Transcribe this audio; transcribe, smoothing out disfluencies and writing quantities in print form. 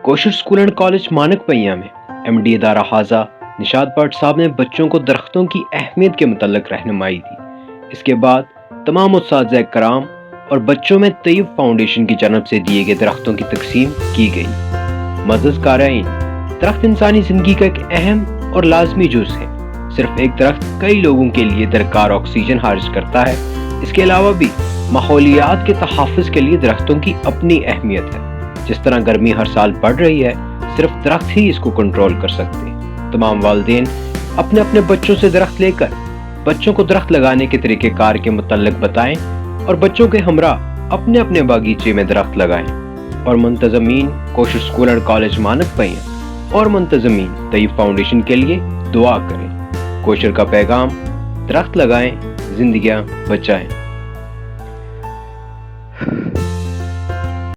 Kosher school and college مانک پئیاں میں MD ادارہ حاضہ نشاد بٹ صاحب نے بچوں کو درختوں کی اہمیت کے متعلق رہنمائی دی۔ اس کے بعد تمام اساتذہ کرام اور بچوں میں طیب فاؤنڈیشن کی جانب سے دیے گئے درختوں کی تقسیم کی گئی۔ معزز قارئین، درخت انسانی زندگی کا ایک اہم اور لازمی جز ہے۔ صرف ایک درخت کئی لوگوں کے لیے درکار آکسیجن خارج کرتا ہے۔ اس کے علاوہ بھی ماحولیات کے تحفظ کے لیے درختوں کی اپنی اہمیت ہے۔ جس طرح گرمی ہر سال بڑھ رہی ہے، صرف درخت ہی اس کو کنٹرول کر سکتے ہیں۔ تمام والدین اپنے اپنے بچوں سے درخت لے کر بچوں کو درخت لگانے کے طریقہ کار کے متعلق بتائیں اور بچوں کے ہمراہ اپنے اپنے باغیچے میں درخت لگائیں۔ اور منتظمین کوشر اسکول اینڈ کالج مانک پئیاں اور منتظمین طیب فاؤنڈیشن کے لیے دعا کریں۔ کوشر کا پیغام: درخت لگائیں، زندگیاں بچائیں۔